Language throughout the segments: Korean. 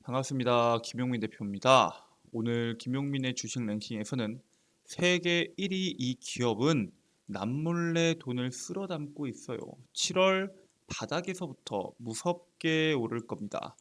반갑습니다. 김용민 대표입니다. 오늘 김용민의 주식 랭킹에서는 세계 1위 이 기업은 남몰래 돈을 쓸어 담고 있어요. 7월 바닥에서부터 무섭게 오를 겁니다.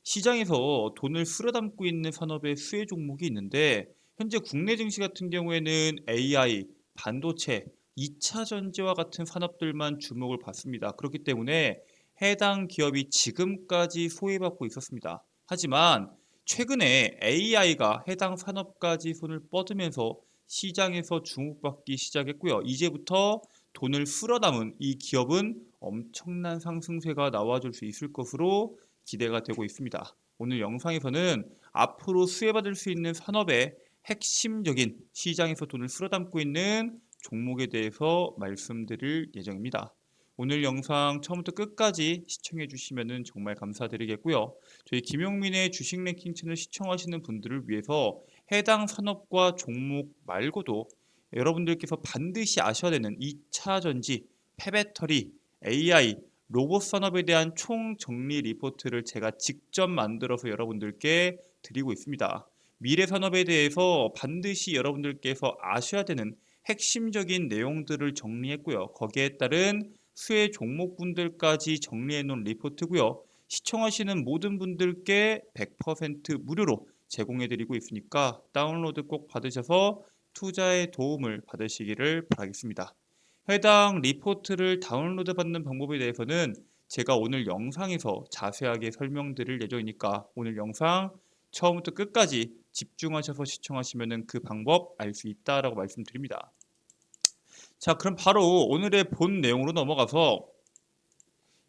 시장에서 돈을 쓸어 담고 있는 산업의 수혜 종목이 있는데 현재 국내 증시 같은 경우에는 AI, 반도체, 2차 전지와 같은 산업들만 주목을 받습니다. 그렇기 때문에 해당 기업이 지금까지 소외받고 있었습니다. 하지만 최근에 AI가 해당 산업까지 손을 뻗으면서 시장에서 주목받기 시작했고요. 이제부터 돈을 쓸어 담은 이 기업은 엄청난 상승세가 나와줄 수 있을 것으로 기대가 되고 있습니다. 오늘 영상에서는 앞으로 수혜받을 수 있는 산업의 핵심적인 시장에서 돈을 쓸어 담고 있는 종목에 대해서 말씀드릴 예정입니다. 오늘 영상 처음부터 끝까지 시청해 주시면 정말 감사드리겠고요. 저희 김용민의 주식 랭킹 채널 시청하시는 분들을 위해서 해당 산업과 종목 말고도 여러분들께서 반드시 아셔야 되는 2차 전지, 폐배터리, AI, 로봇 산업에 대한 총 정리 리포트를 제가 직접 만들어서 여러분들께 드리고 있습니다. 미래 산업에 대해서 반드시 여러분들께서 아셔야 되는 핵심적인 내용들을 정리했고요. 거기에 따른 수혜 종목분들까지 정리해 놓은 리포트고요. 시청하시는 모든 분들께 100% 무료로 제공해 드리고 있으니까 다운로드 꼭 받으셔서 투자에 도움을 받으시기를 바라겠습니다. 해당 리포트를 다운로드 받는 방법에 대해서는 제가 오늘 영상에서 자세하게 설명드릴 예정이니까 오늘 영상 처음부터 끝까지 집중하셔서 시청하시면 그 방법 알 수 있다라고 말씀드립니다. 자, 그럼 바로 오늘의 본 내용으로 넘어가서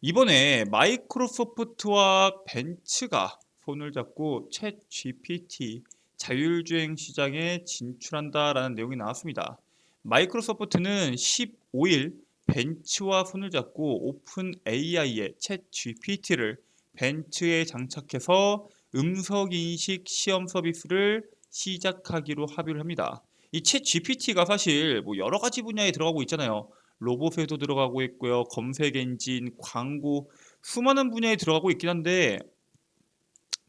이번에 마이크로소프트와 벤츠가 손을 잡고 챗 GPT 자율주행 시장에 진출한다라는 내용이 나왔습니다. 마이크로소프트는 15일 벤츠와 손을 잡고 오픈 AI의 챗 GPT를 벤츠에 장착해서 음성 인식 시험 서비스를 시작하기로 합의를 합니다. 이 챗 GPT가 사실 뭐 여러 가지 분야에 들어가고 있잖아요. 로봇에도 들어가고 있고요. 검색 엔진, 광고, 수많은 분야에 들어가고 있긴 한데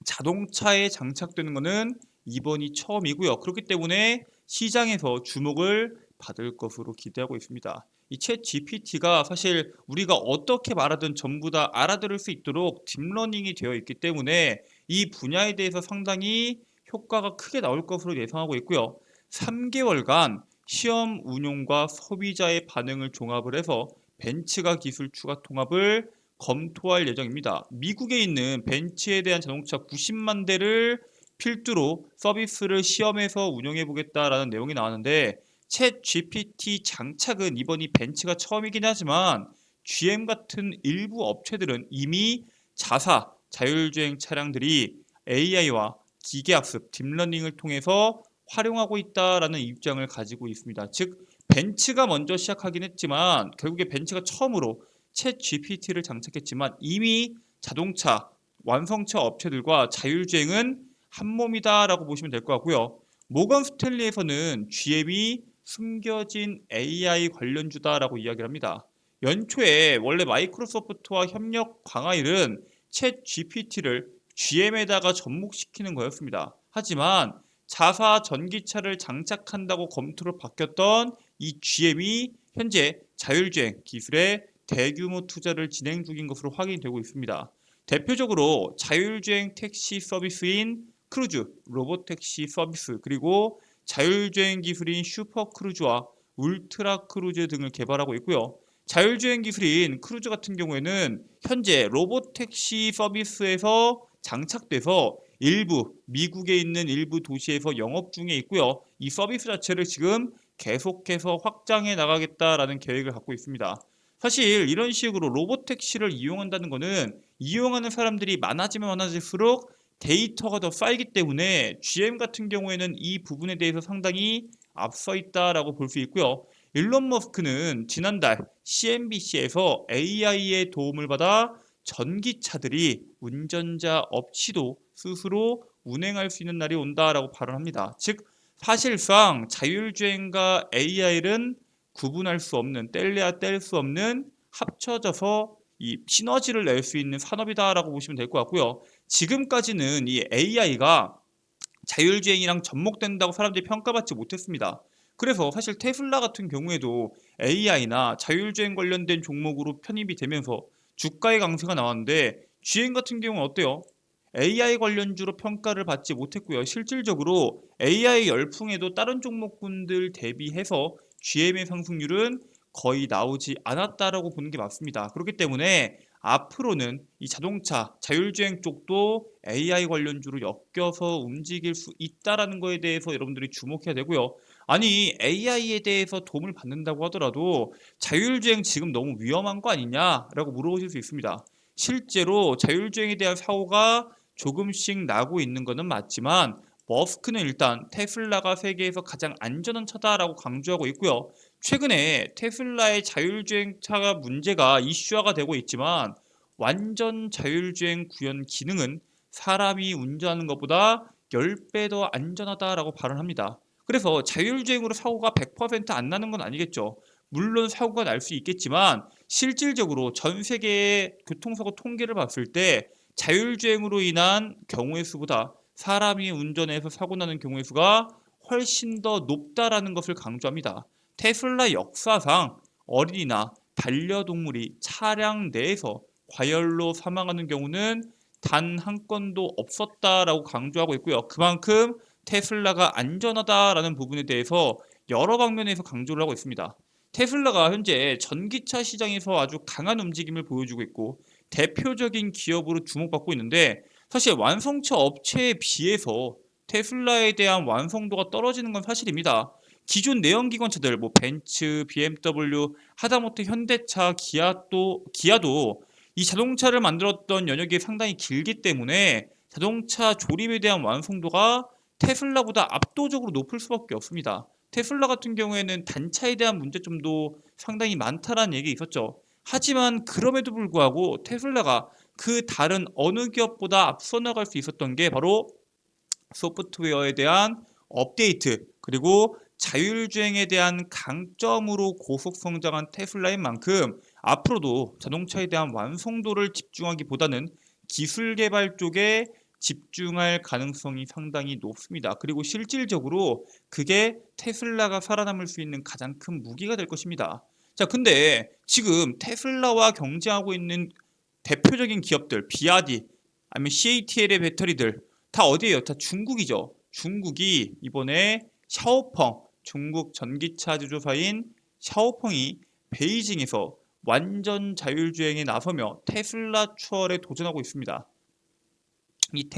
자동차에 장착되는 것은 이번이 처음이고요. 그렇기 때문에 시장에서 주목을 받을 것으로 기대하고 있습니다. 이 챗 GPT가 사실 우리가 어떻게 말하든 전부 다 알아들을 수 있도록 딥러닝이 되어 있기 때문에 이 분야에 대해서 상당히 효과가 크게 나올 것으로 예상하고 있고요. 3개월간 시험 운용과 소비자의 반응을 종합을 해서 벤츠가 기술 추가 통합을 검토할 예정입니다. 미국에 있는 벤츠에 대한 자동차 90만 대를 필두로 서비스를 시험해서 운영해 보겠다라는 내용이 나왔는데 챗 GPT 장착은 이번이 벤츠가 처음이긴 하지만 GM 같은 일부 업체들은 이미 자사 자율주행 차량들이 AI와 기계학습, 딥러닝을 통해서 활용하고 있다라는 입장을 가지고 있습니다. 즉 벤츠가 먼저 시작하긴 했지만 결국에 벤츠가 처음으로 챗 GPT를 장착했지만 이미 자동차 완성차 업체들과 자율주행은 한 몸이다라고 보시면 될 것 같고요. 모건 스탠리에서는 GM이 숨겨진 AI 관련주다라고 이야기를 합니다. 연초에 원래 마이크로소프트와 협력 강화일은 챗 GPT를 GM에다가 접목시키는 거였습니다. 하지만 자사 전기차를 장착한다고 검토를 바뀌었던 이 GM이 현재 자율주행 기술에 대규모 투자를 진행 중인 것으로 확인이 되고 있습니다. 대표적으로 자율주행 택시 서비스인 크루즈, 로봇택시 서비스, 그리고 자율주행 기술인 슈퍼크루즈와 울트라 크루즈 등을 개발하고 있고요. 자율주행 기술인 크루즈 같은 경우에는 현재 로봇택시 서비스에서 장착돼서 일부 미국에 있는 일부 도시에서 영업 중에 있고요. 이 서비스 자체를 지금 계속해서 확장해 나가겠다라는 계획을 갖고 있습니다. 사실 이런 식으로 로봇 택시를 이용한다는 것은 이용하는 사람들이 많아지면 많아질수록 데이터가 더 쌓이기 때문에 GM 같은 경우에는 이 부분에 대해서 상당히 앞서 있다라고 볼 수 있고요. 일론 머스크는 지난달 CNBC에서 AI의 도움을 받아 전기차들이 운전자 없이도 스스로 운행할 수 있는 날이 온다라고 발언합니다. 즉 사실상 자율주행과 AI는 구분할 수 없는 뗄래야 뗄 수 없는 합쳐져서 이 시너지를 낼 수 있는 산업이다라고 보시면 될 것 같고요. 지금까지는 이 AI가 자율주행이랑 접목된다고 사람들이 평가받지 못했습니다. 그래서 사실 테슬라 같은 경우에도 AI나 자율주행 관련된 종목으로 편입이 되면서 주가의 강세가 나왔는데 GM 같은 경우는 어때요? AI 관련주로 평가를 받지 못했고요. 실질적으로 AI 열풍에도 다른 종목군들 대비해서 GM의 상승률은 거의 나오지 않았다라고 보는 게 맞습니다. 그렇기 때문에 앞으로는 이 자동차, 자율주행 쪽도 AI 관련주로 엮여서 움직일 수 있다라는 거에 대해서 여러분들이 주목해야 되고요. 아니, AI에 대해서 도움을 받는다고 하더라도 자율주행 지금 너무 위험한 거 아니냐라고 물어보실 수 있습니다. 실제로 자율주행에 대한 사고가 조금씩 나고 있는 것은 맞지만 머스크는 일단 테슬라가 세계에서 가장 안전한 차다라고 강조하고 있고요. 최근에 테슬라의 자율주행차가 문제가 이슈화가 되고 있지만 완전 자율주행 구현 기능은 사람이 운전하는 것보다 10배 더 안전하다라고 발언합니다. 그래서 자율주행으로 사고가 100%안 나는 건 아니겠죠. 물론 사고가 날 수 있겠지만 실질적으로 전 세계의 교통사고 통계를 봤을 때 자율주행으로 인한 경우의 수보다 사람이 운전해서 사고 나는 경우의 수가 훨씬 더 높다라는 것을 강조합니다. 테슬라 역사상 어린이나 반려동물이 차량 내에서 과열로 사망하는 경우는 단 한 건도 없었다라고 강조하고 있고요. 그만큼 테슬라가 안전하다라는 부분에 대해서 여러 방면에서 강조를 하고 있습니다. 테슬라가 현재 전기차 시장에서 아주 강한 움직임을 보여주고 있고 대표적인 기업으로 주목받고 있는데 사실 완성차 업체에 비해서 테슬라에 대한 완성도가 떨어지는 건 사실입니다. 기존 내연기관차들 뭐 벤츠, BMW, 하다못해 현대차, 기아도 이 자동차를 만들었던 연역이 상당히 길기 때문에 자동차 조립에 대한 완성도가 테슬라보다 압도적으로 높을 수밖에 없습니다. 테슬라 같은 경우에는 단차에 대한 문제점도 상당히 많다라는 얘기 있었죠. 하지만 그럼에도 불구하고 테슬라가 그 다른 어느 기업보다 앞서 나갈 수 있었던 게 바로 소프트웨어에 대한 업데이트 그리고 자율주행에 대한 강점으로 고속 성장한 테슬라인 만큼 앞으로도 자동차에 대한 완성도를 집중하기보다는 기술 개발 쪽에 집중할 가능성이 상당히 높습니다. 그리고 실질적으로 그게 테슬라가 살아남을 수 있는 가장 큰 무기가 될 것입니다. 자, 근데 지금 테슬라와 경쟁하고 있는 대표적인 기업들, 비아디, 아니면 CATL의 배터리들 다 어디예요? 다 중국이죠. 중국이 이번에 샤오펑, 중국 전기차 제조사인 샤오펑이 베이징에서 완전 자율주행에 나서며 테슬라 추월에 도전하고 있습니다. 이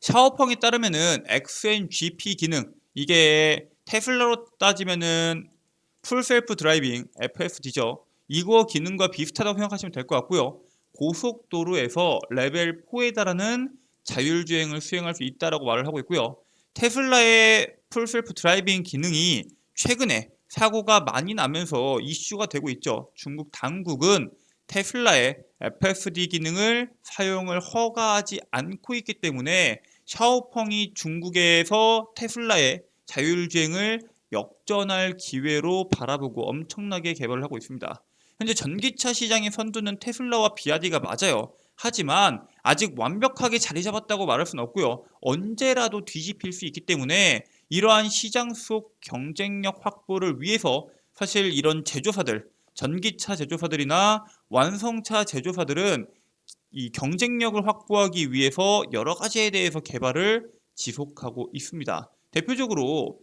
샤오펑에 따르면은 XNGP 기능 이게 테슬라로 따지면은 풀 셀프 드라이빙 FSD죠. 이거 기능과 비슷하다고 생각하시면 될 것 같고요. 고속도로에서 레벨 4에 달하는 자율주행을 수행할 수 있다라고 말을 하고 있고요. 테슬라의 풀 셀프 드라이빙 기능이 최근에 사고가 많이 나면서 이슈가 되고 있죠. 중국 당국은 테슬라의 FSD 기능을 사용을 허가하지 않고 있기 때문에 샤오펑이 중국에서 테슬라의 자율주행을 역전할 기회로 바라보고 엄청나게 개발을 하고 있습니다. 현재 전기차 시장의 선두는 테슬라와 비아디가 맞아요. 하지만 아직 완벽하게 자리 잡았다고 말할 수는 없고요. 언제라도 뒤집힐 수 있기 때문에 이러한 시장 속 경쟁력 확보를 위해서 사실 이런 제조사들, 전기차 제조사들이나 완성차 제조사들은 이 경쟁력을 확보하기 위해서 여러 가지에 대해서 개발을 지속하고 있습니다. 대표적으로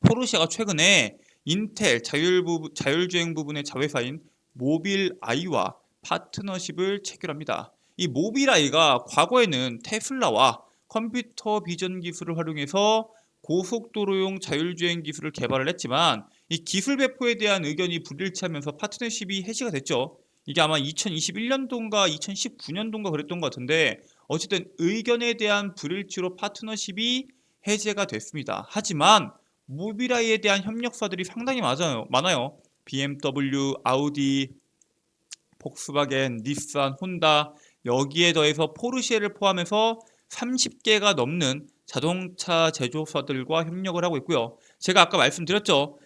포르쉐가 최근에 인텔 자율주행 부분의 자회사인 모빌아이와 파트너십을 체결합니다. 이 모빌아이가 과거에는 테슬라와 컴퓨터 비전 기술을 활용해서 고속도로용 자율주행 기술을 개발을 했지만 이 기술 배포에 대한 의견이 불일치하면서 파트너십이 해지가 됐죠. 이게 아마 2021년도인가 2019년도인가 그랬던 것 같은데 어쨌든 의견에 대한 불일치로 파트너십이 해제가 됐습니다. 하지만 모빌아이에 대한 협력사들이 상당히 많아요. BMW, 아우디, 폭스바겐, 닛산, 혼다 여기에 더해서 포르쉐를 포함해서 30개가 넘는 자동차 제조사들과 협력을 하고 있고요. 제가 아까 말씀드렸죠.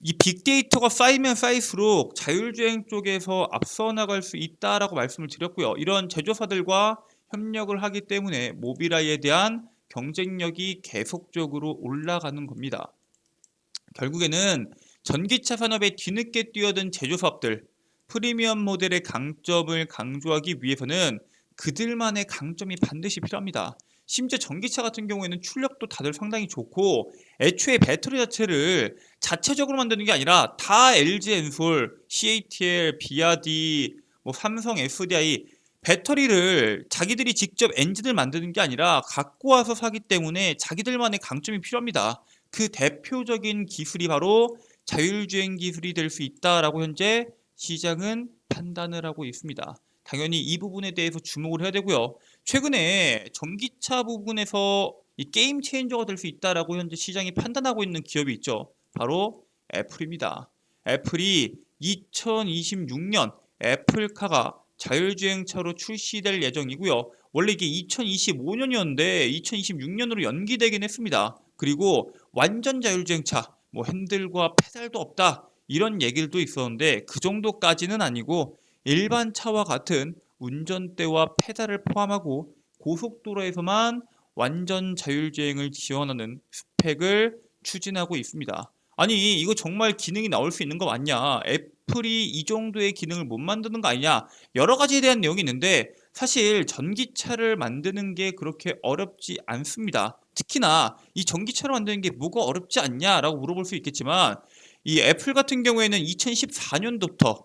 이 빅데이터가 쌓이면 쌓일수록 자율주행 쪽에서 앞서 나갈 수 있다라고 말씀을 드렸고요. 이런 제조사들과 협력을 하기 때문에 모빌아이에 대한 경쟁력이 계속적으로 올라가는 겁니다. 결국에는 전기차 산업에 뒤늦게 뛰어든 제조사업들, 프리미엄 모델의 강점을 강조하기 위해서는 그들만의 강점이 반드시 필요합니다. 심지어 전기차 같은 경우에는 출력도 다들 상당히 좋고 애초에 배터리 자체를 자체적으로 만드는 게 아니라 다 LG 엔솔, CATL, 비아디, 뭐 삼성 SDI 배터리를 자기들이 직접 엔진을 만드는 게 아니라 갖고 와서 사기 때문에 자기들만의 강점이 필요합니다. 그 대표적인 기술이 바로 자율주행 기술이 될 수 있다라고 현재 시장은 판단을 하고 있습니다. 당연히 이 부분에 대해서 주목을 해야 되고요. 최근에 전기차 부분에서 이 게임 체인저가 될 수 있다라고 현재 시장이 판단하고 있는 기업이 있죠. 바로 애플입니다. 애플이 2026년 애플카가 자율주행차로 출시될 예정이고요. 원래 이게 2025년이었는데 2026년으로 연기되긴 했습니다. 그리고 완전 자율주행차, 뭐 핸들과 페달도 없다 이런 얘기도 있었는데 그 정도까지는 아니고 일반 차와 같은 운전대와 페달을 포함하고 고속도로에서만 완전 자율주행을 지원하는 스펙을 추진하고 있습니다. 아니 이거 정말 기능이 나올 수 있는 거 맞냐? 애플이 이 정도의 기능을 못 만드는 거 아니냐? 여러 가지에 대한 내용이 있는데 사실 전기차를 만드는 게 그렇게 어렵지 않습니다. 특히나 이 전기차를 만드는 게 뭐가 어렵지 않냐라고 물어볼 수 있겠지만 이 애플 같은 경우에는 2014년부터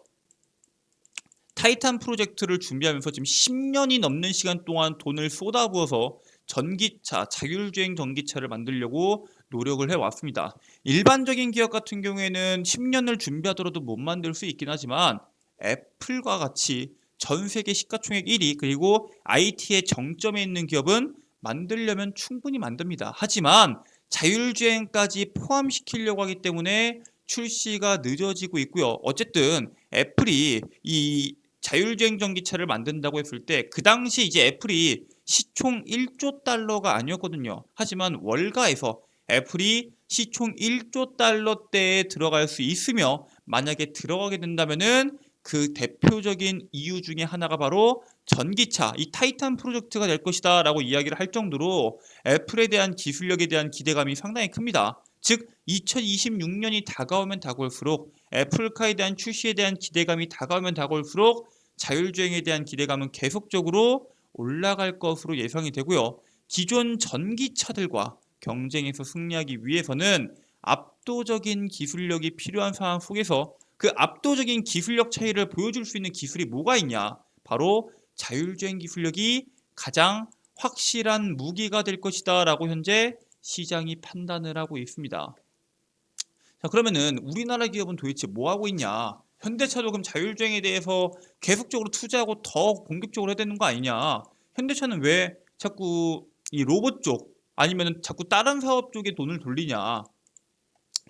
타이탄 프로젝트를 준비하면서 지금 10년이 넘는 시간 동안 돈을 쏟아부어서 전기차, 자율주행 전기차를 만들려고 노력을 해왔습니다. 일반적인 기업 같은 경우에는 10년을 준비하더라도 못 만들 수 있긴 하지만 애플과 같이 전 세계 시가총액 1위 그리고 IT의 정점에 있는 기업은 만들려면 충분히 만듭니다. 하지만 자율주행까지 포함시키려고 하기 때문에 출시가 늦어지고 있고요. 어쨌든 애플이 이 자율주행 전기차를 만든다고 했을 때 그 당시 이제 애플이 시총 1조 달러가 아니었거든요. 하지만 월가에서 애플이 시총 1조 달러대에 들어갈 수 있으며 만약에 들어가게 된다면은 그 대표적인 이유 중에 하나가 바로 전기차, 이 타이탄 프로젝트가 될 것이다 라고 이야기를 할 정도로 애플에 대한 기술력에 대한 기대감이 상당히 큽니다. 즉 2026년이 다가오면 다가올수록 애플카에 대한 출시에 대한 기대감이 다가오면 다가올수록 자율주행에 대한 기대감은 계속적으로 올라갈 것으로 예상이 되고요. 기존 전기차들과 경쟁에서 승리하기 위해서는 압도적인 기술력이 필요한 상황 속에서 그 압도적인 기술력 차이를 보여줄 수 있는 기술이 뭐가 있냐? 바로 자율주행 기술력이 가장 확실한 무기가 될 것이다 라고 현재 시장이 판단을 하고 있습니다. 자, 그러면은 우리나라 기업은 도대체 뭐 하고 있냐? 현대차도 그럼 자율주행에 대해서 계속적으로 투자하고 더 공격적으로 해야 되는 거 아니냐? 현대차는 왜 자꾸 이 로봇 쪽 아니면 자꾸 다른 사업 쪽에 돈을 돌리냐?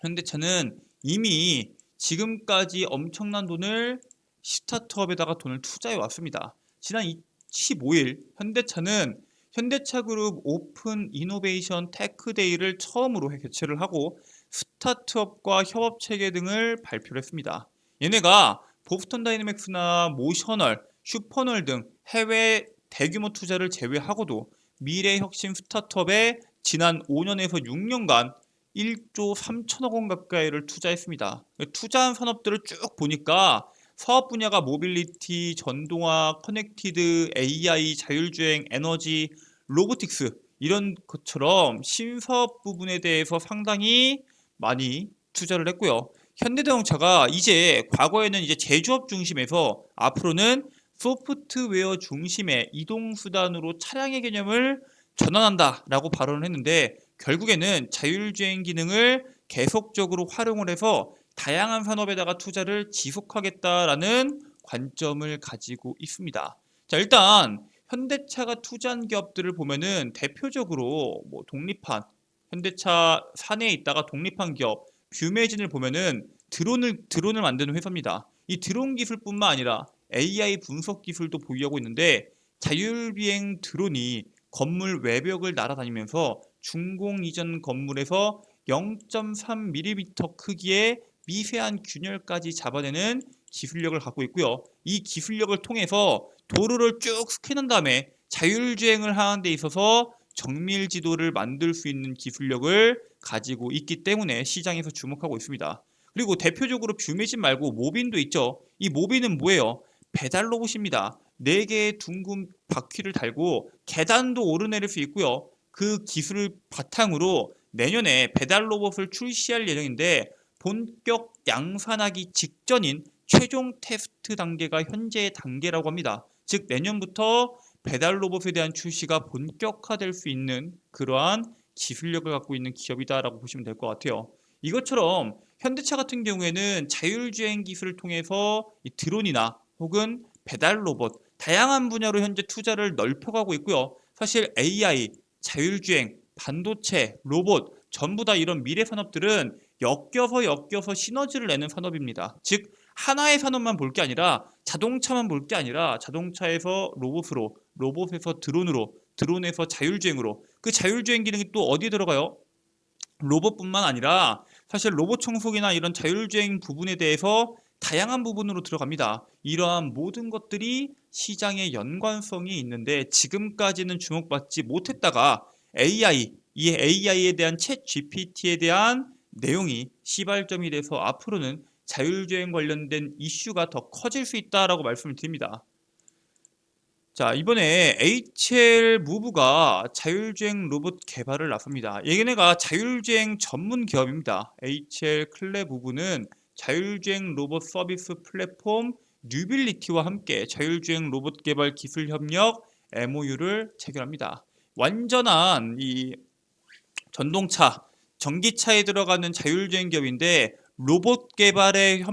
현대차는 이미 지금까지 엄청난 돈을 스타트업에다가 돈을 투자해 왔습니다. 지난 15일 현대차는 현대차그룹 오픈 이노베이션 테크데이를 처음으로 개최를 하고 스타트업과 협업 체계 등을 발표를 했습니다. 얘네가 보스턴 다이내믹스나 모셔널, 슈퍼널 등 해외 대규모 투자를 제외하고도 미래 혁신 스타트업에 지난 5년에서 6년간 1조 3천억 원 가까이를 투자했습니다. 투자한 산업들을 쭉 보니까 사업 분야가 모빌리티, 전동화, 커넥티드, AI, 자율주행, 에너지, 로보틱스 이런 것처럼 신사업 부분에 대해서 상당히 많이 투자를 했고요. 현대자동차가 이제 과거에는 이제 제조업 중심에서 앞으로는 소프트웨어 중심의 이동수단으로 차량의 개념을 전환한다라고 발언을 했는데 결국에는 자율주행 기능을 계속적으로 활용을 해서 다양한 산업에다가 투자를 지속하겠다라는 관점을 가지고 있습니다. 자, 일단 현대차가 투자한 기업들을 보면은 대표적으로 뭐 독립한 현대차 사내에 있다가 독립한 기업 뷰메진을 보면은 드론을 만드는 회사입니다. 이 드론 기술뿐만 아니라 AI 분석 기술도 보유하고 있는데 자율비행 드론이 건물 외벽을 날아다니면서 준공 이전 건물에서 0.3mm 크기의 미세한 균열까지 잡아내는 기술력을 갖고 있고요. 이 기술력을 통해서 도로를 쭉 스캔한 다음에 자율주행을 하는 데 있어서 정밀 지도를 만들 수 있는 기술력을 가지고 있기 때문에 시장에서 주목하고 있습니다. 그리고 대표적으로 뷰메진 말고 모빈도 있죠. 이 모빈은 뭐예요? 배달 로봇입니다. 4개의 둥근 바퀴를 달고 계단도 오르내릴 수 있고요. 그 기술을 바탕으로 내년에 배달 로봇을 출시할 예정인데 본격 양산하기 직전인 최종 테스트 단계가 현재의 단계라고 합니다. 즉 내년부터 배달 로봇에 대한 출시가 본격화될 수 있는 그러한 기술력을 갖고 있는 기업이다라고 보시면 될 것 같아요. 이것처럼 현대차 같은 경우에는 자율주행 기술을 통해서 이 드론이나 혹은 배달 로봇 다양한 분야로 현재 투자를 넓혀가고 있고요. 사실 AI, 자율주행, 반도체, 로봇 전부 다 이런 미래 산업들은 엮여서 시너지를 내는 산업입니다. 즉 하나의 산업만 볼 게 아니라 자동차만 볼 게 아니라 자동차에서 로봇으로, 로봇에서 드론으로, 드론에서 자율주행으로 그 자율주행 기능이 또 어디에 들어가요? 로봇뿐만 아니라 사실 로봇 청소기나 이런 자율주행 부분에 대해서 다양한 부분으로 들어갑니다. 이러한 모든 것들이 시장의 연관성이 있는데 지금까지는 주목받지 못했다가 AI, 이 AI에 대한 챗 GPT에 대한 내용이 시발점이 돼서 앞으로는 자율주행 관련된 이슈가 더 커질 수 있다라고 말씀을 드립니다. 자, 이번에 HL 무브가 자율주행 로봇 개발을 나섭니다. 얘네가 자율주행 전문 기업입니다. HL 클레 무브는 자율주행 로봇 서비스 플랫폼 뉴빌리티와 함께 자율주행 로봇 개발 기술 협력 MOU를 체결합니다. 완전한 이 전동차, 전기차에 들어가는 자율주행 기업인데 로봇 개발에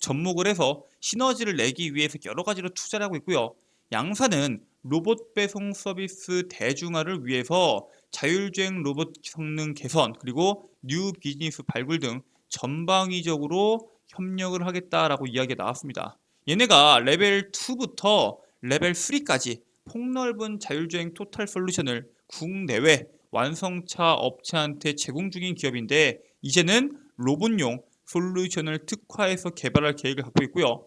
접목을 해서 시너지를 내기 위해서 여러 가지로 투자를 하고 있고요. 양사는 로봇 배송 서비스 대중화를 위해서 자율주행 로봇 성능 개선 그리고 뉴 비즈니스 발굴 등 전방위적으로 협력을 하겠다라고 이야기가 나왔습니다. 얘네가 레벨 2부터 레벨 3까지 폭넓은 자율주행 토탈 솔루션을 국내외 완성차 업체한테 제공 중인 기업인데 이제는 로봇용 솔루션을 특화해서 개발할 계획을 갖고 있고요.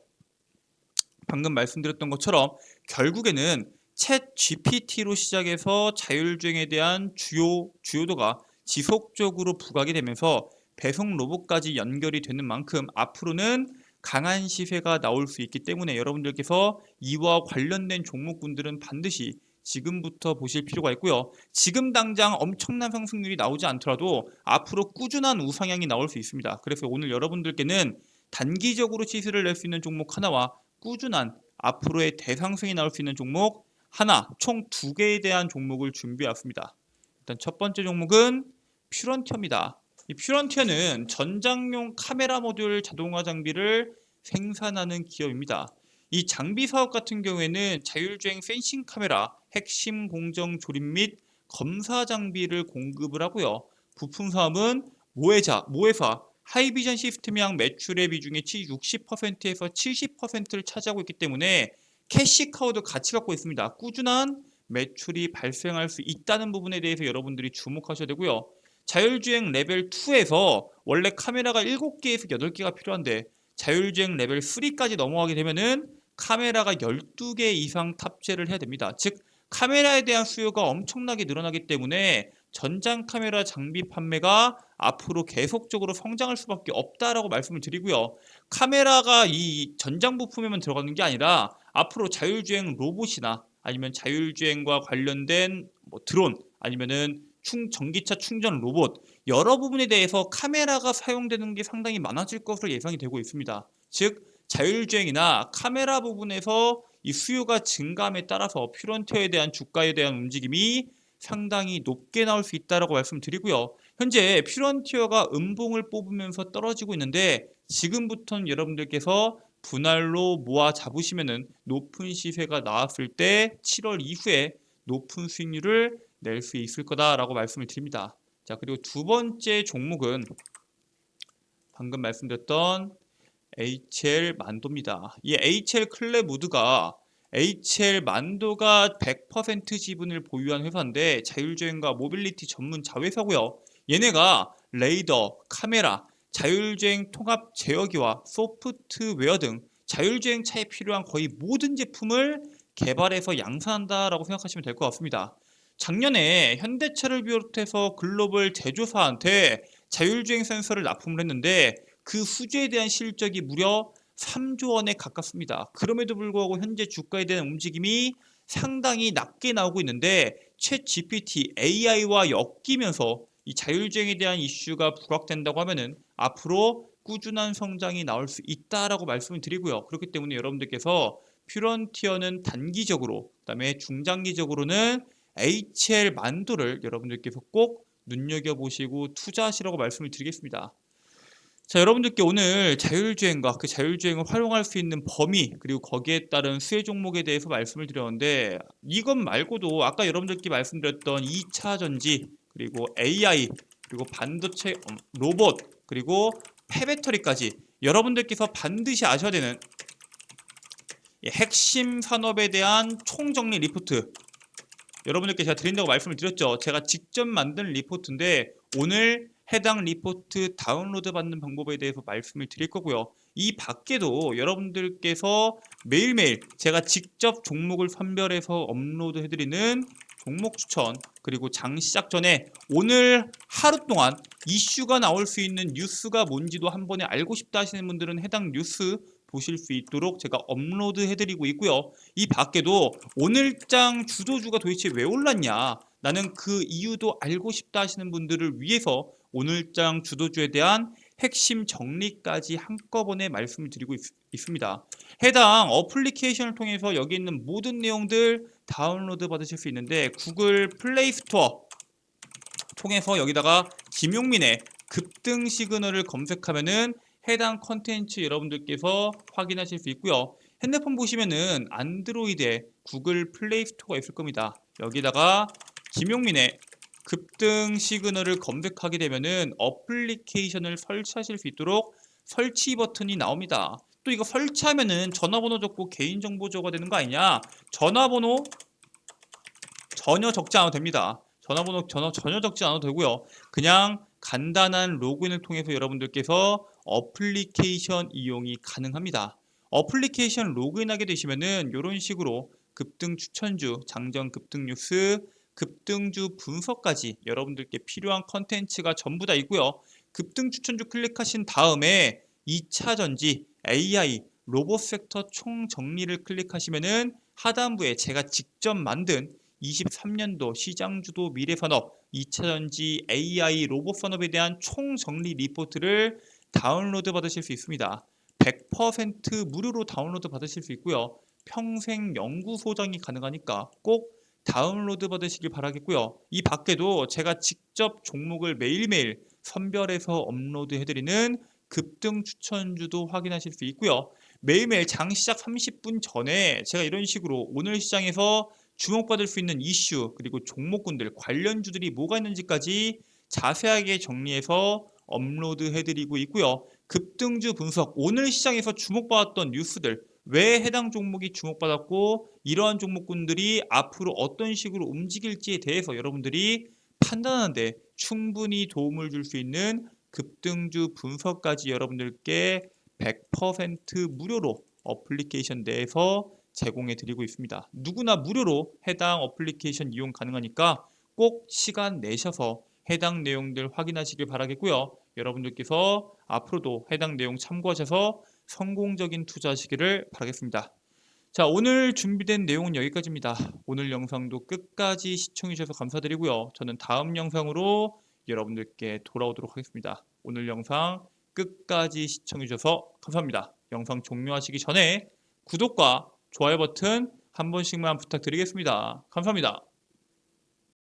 방금 말씀드렸던 것처럼 결국에는 챗 GPT로 시작해서 자율주행에 대한 주요도가 지속적으로 부각이 되면서 배송 로봇까지 연결이 되는 만큼 앞으로는 강한 시세가 나올 수 있기 때문에 여러분들께서 이와 관련된 종목군들은 반드시 지금부터 보실 필요가 있고요. 지금 당장 엄청난 상승률이 나오지 않더라도 앞으로 꾸준한 우상향이 나올 수 있습니다. 그래서 오늘 여러분들께는 단기적으로 시세를 낼 수 있는 종목 하나와 꾸준한 앞으로의 대상승이 나올 수 있는 종목 하나, 총 2개에 대한 종목을 준비해왔습니다. 일단 첫 번째 종목은 퓨런티어입니다. 이 퓨런티어는 전장용 카메라 모듈 자동화 장비를 생산하는 기업입니다. 이 장비 사업 같은 경우에는 자율주행 센싱 카메라, 핵심 공정 조립 및 검사 장비를 공급을 하고요. 부품 사업은 모회사, 하이비전 시스템양 매출의 비중이 60%에서 70%를 차지하고 있기 때문에 캐시카우도 같이 갖고 있습니다. 꾸준한 매출이 발생할 수 있다는 부분에 대해서 여러분들이 주목하셔야 되고요. 자율주행 레벨 2에서 원래 카메라가 7개에서 8개가 필요한데 자율주행 레벨 3까지 넘어가게 되면은 카메라가 12개 이상 탑재를 해야 됩니다. 즉 카메라에 대한 수요가 엄청나게 늘어나기 때문에 전장 카메라 장비 판매가 앞으로 계속적으로 성장할 수밖에 없다라고 말씀을 드리고요. 카메라가 이 전장 부품에만 들어가는 게 아니라 앞으로 자율주행 로봇이나 아니면 자율주행과 관련된 드론 아니면은 전기차 충전 로봇 여러 부분에 대해서 카메라가 사용되는 게 상당히 많아질 것으로 예상이 되고 있습니다. 즉 자율주행이나 카메라 부분에서 이 수요가 증감에 따라서 퓨런티어에 대한 주가에 대한 움직임이 상당히 높게 나올 수 있다라고 말씀드리고요. 현재 퓨런티어가 음봉을 뽑으면서 떨어지고 있는데 지금부터는 여러분들께서 분할로 모아 잡으시면은 높은 시세가 나왔을 때 7월 이후에 높은 수익률을 낼 수 있을 거다라고 말씀을 드립니다. 자, 그리고 두 번째 종목은 방금 말씀드렸던 HL 만도입니다. 이 HL 클레무드가 HL 만도가 100% 지분을 보유한 회사인데 자율주행과 모빌리티 전문 자회사고요. 얘네가 레이더, 카메라, 자율주행 통합 제어기와 소프트웨어 등 자율주행 차에 필요한 거의 모든 제품을 개발해서 양산한다라고 생각하시면 될 것 같습니다. 작년에 현대차를 비롯해서 글로벌 제조사한테 자율주행 센서를 납품을 했는데 그 수주에 대한 실적이 무려 3조 원에 가깝습니다. 그럼에도 불구하고 현재 주가에 대한 움직임이 상당히 낮게 나오고 있는데 챗 GPT AI와 엮이면서 이 자율주행에 대한 이슈가 부각된다고 하면은 앞으로 꾸준한 성장이 나올 수 있다라고 말씀을 드리고요. 그렇기 때문에 여러분들께서 퓨런티어는 단기적으로, 그다음에 중장기적으로는 HL 만도를 여러분들께서 꼭 눈여겨보시고 투자하시라고 말씀을 드리겠습니다. 자, 여러분들께 오늘 자율주행과 그 자율주행을 활용할 수 있는 범위, 그리고 거기에 따른 수혜 종목에 대해서 말씀을 드렸는데, 이것 말고도 아까 여러분들께 말씀드렸던 2차 전지, 그리고 AI, 그리고 반도체, 로봇, 그리고 폐배터리까지 여러분들께서 반드시 아셔야 되는 핵심 산업에 대한 총정리 리포트, 여러분들께 제가 드린다고 말씀을 드렸죠. 제가 직접 만든 리포트인데 오늘 해당 리포트 다운로드 받는 방법에 대해서 말씀을 드릴 거고요. 이 밖에도 여러분들께서 매일매일 제가 직접 종목을 선별해서 업로드 해드리는 종목 추천, 그리고 장 시작 전에 오늘 하루 동안 이슈가 나올 수 있는 뉴스가 뭔지도 한 번에 알고 싶다 하시는 분들은 해당 뉴스 보실 수 있도록 제가 업로드 해드리고 있고요. 이 밖에도 오늘장 주도주가 도대체 왜 올랐냐, 나는 그 이유도 알고 싶다 하시는 분들을 위해서 오늘장 주도주에 대한 핵심 정리까지 한꺼번에 말씀을 드리고 있습니다. 해당 어플리케이션을 통해서 여기 있는 모든 내용들 다운로드 받으실 수 있는데 구글 플레이 스토어 통해서 여기다가 김용민의 급등 시그널을 검색하면은 해당 컨텐츠 여러분들께서 확인하실 수 있고요. 핸드폰 보시면은 안드로이드에 구글 플레이 스토어가 있을 겁니다. 여기다가 김용민의 급등 시그널을 검색하게 되면은 어플리케이션을 설치하실 수 있도록 설치 버튼이 나옵니다. 또 이거 설치하면은 전화번호 적고 개인정보 적어야 되는 거 아니냐? 전화번호 전혀 적지 않아도 됩니다. 전화번호 전혀 적지 않아도 되고요. 그냥 간단한 로그인을 통해서 여러분들께서 어플리케이션 이용이 가능합니다. 어플리케이션 로그인하게 되시면은 이런 식으로 급등 추천주, 장전 급등 뉴스, 급등주 분석까지 여러분들께 필요한 컨텐츠가 전부 다 있고요. 급등 추천주 클릭하신 다음에 2차 전지, AI, 로봇 섹터 총 정리를 클릭하시면은 하단부에 제가 직접 만든 23년도 시장주도 미래산업, 2차전지, AI, 로봇 산업에 대한 총정리 리포트를 다운로드 받으실 수 있습니다. 100% 무료로 다운로드 받으실 수 있고요. 평생 연구 소장이 가능하니까 꼭 다운로드 받으시길 바라겠고요. 이 밖에도 제가 직접 종목을 매일매일 선별해서 업로드 해드리는 급등 추천주도 확인하실 수 있고요. 매일매일 장 시작 30분 전에 제가 이런 식으로 오늘 시장에서 주목받을 수 있는 이슈, 그리고 종목군들, 관련주들이 뭐가 있는지까지 자세하게 정리해서 업로드 해드리고 있고요. 급등주 분석, 오늘 시장에서 주목받았던 뉴스들, 왜 해당 종목이 주목받았고 이러한 종목군들이 앞으로 어떤 식으로 움직일지에 대해서 여러분들이 판단하는 데 충분히 도움을 줄 수 있는 급등주 분석까지 여러분들께 100% 무료로 어플리케이션 내에서 제공해 드리고 있습니다. 누구나 무료로 해당 어플리케이션 이용 가능하니까 꼭 시간 내셔서 해당 내용들 확인하시길 바라겠고요. 여러분들께서 앞으로도 해당 내용 참고하셔서 성공적인 투자하시기를 바라겠습니다. 자, 오늘 준비된 내용은 여기까지입니다. 오늘 영상도 끝까지 시청해 주셔서 감사드리고요. 저는 다음 영상으로 여러분들께 돌아오도록 하겠습니다. 오늘 영상 끝까지 시청해 주셔서 감사합니다. 영상 종료하시기 전에 구독과 좋아요 버튼 한 번씩만 부탁드리겠습니다. 감사합니다.